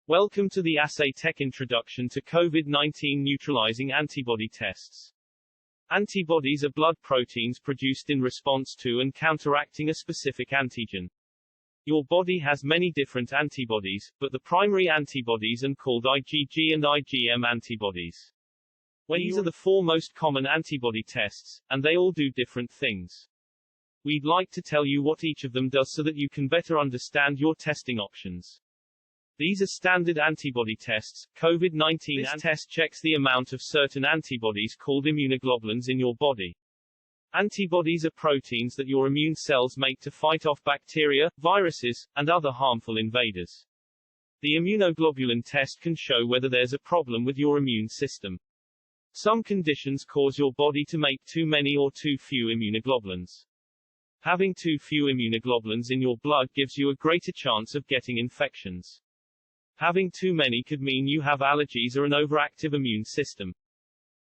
Welcome to the Assay Tech Introduction to COVID-19 Neutralizing Antibody Tests. Antibodies are blood proteins produced in response to and counteracting a specific antigen. Your body has many different antibodies, but the primary antibodies are called IgG and IgM antibodies. These are the four most common antibody tests, and they all do different things. We'd like to tell you what each of them does so that you can better understand your testing options. These are standard antibody tests. COVID-19 test checks the amount of certain antibodies called immunoglobulins in your body. Antibodies are proteins that your immune cells make to fight off bacteria, viruses, and other harmful invaders. The immunoglobulin test can show whether there's a problem with your immune system. Some conditions cause your body to make too many or too few immunoglobulins. Having too few immunoglobulins in your blood gives you a greater chance of getting infections. Having too many could mean you have allergies or an overactive immune system.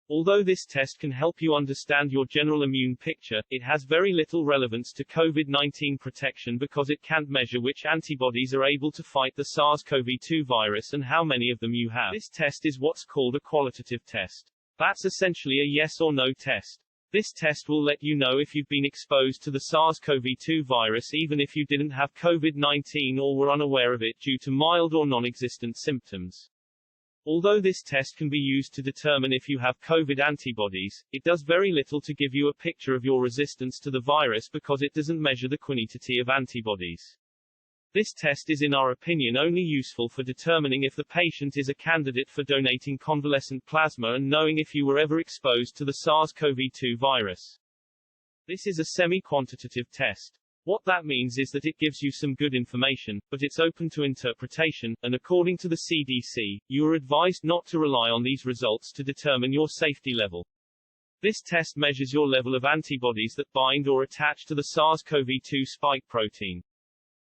Although this test can help you understand your general immune picture, it has very little relevance to COVID-19 protection because it can't measure which antibodies are able to fight the SARS-CoV-2 virus and how many of them you have. This test is what's called a qualitative test. That's essentially a yes or no test. This test will let you know if you've been exposed to the SARS-CoV-2 virus even if you didn't have COVID-19 or were unaware of it due to mild or non-existent symptoms. Although this test can be used to determine if you have COVID antibodies, it does very little to give you a picture of your resistance to the virus because it doesn't measure the quantity of antibodies. This test is in our opinion only useful for determining if the patient is a candidate for donating convalescent plasma and knowing if you were ever exposed to the SARS-CoV-2 virus. This is a semi-quantitative test. What that means is that it gives you some good information, but it's open to interpretation, and according to the CDC, you are advised not to rely on these results to determine your safety level. This test measures your level of antibodies that bind or attach to the SARS-CoV-2 spike protein.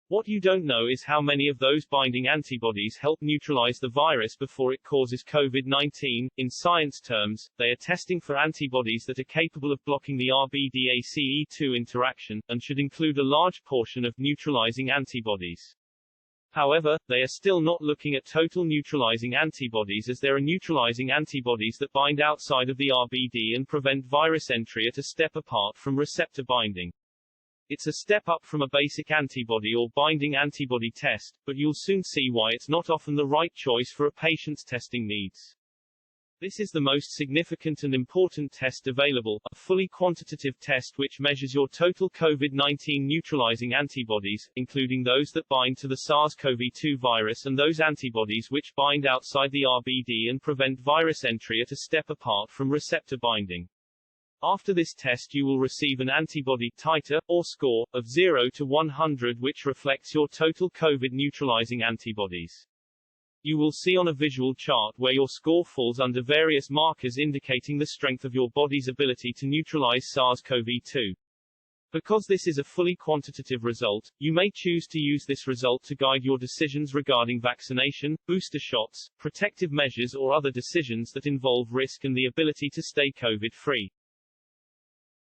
What you don't know is how many of those binding antibodies help neutralize the virus before it causes COVID-19. In science terms, they are testing for antibodies that are capable of blocking the RBD-ACE2 interaction, and should include a large portion of neutralizing antibodies. However, they are still not looking at total neutralizing antibodies as there are neutralizing antibodies that bind outside of the RBD and prevent virus entry at a step apart from receptor binding. It's a step up from a basic antibody or binding antibody test, but you'll soon see why it's not often the right choice for a patient's testing needs. This is the most significant and important test available, a fully quantitative test which measures your total COVID-19 neutralizing antibodies, including those that bind to the SARS-CoV-2 virus and those antibodies which bind outside the RBD and prevent virus entry at a step apart from receptor binding. After this test you will receive an antibody titer, or score, of 0 to 100 which reflects your total COVID neutralizing antibodies. You will see on a visual chart where your score falls under various markers indicating the strength of your body's ability to neutralize SARS-CoV-2. Because this is a fully quantitative result, you may choose to use this result to guide your decisions regarding vaccination, booster shots, protective measures or other decisions that involve risk and the ability to stay COVID-free.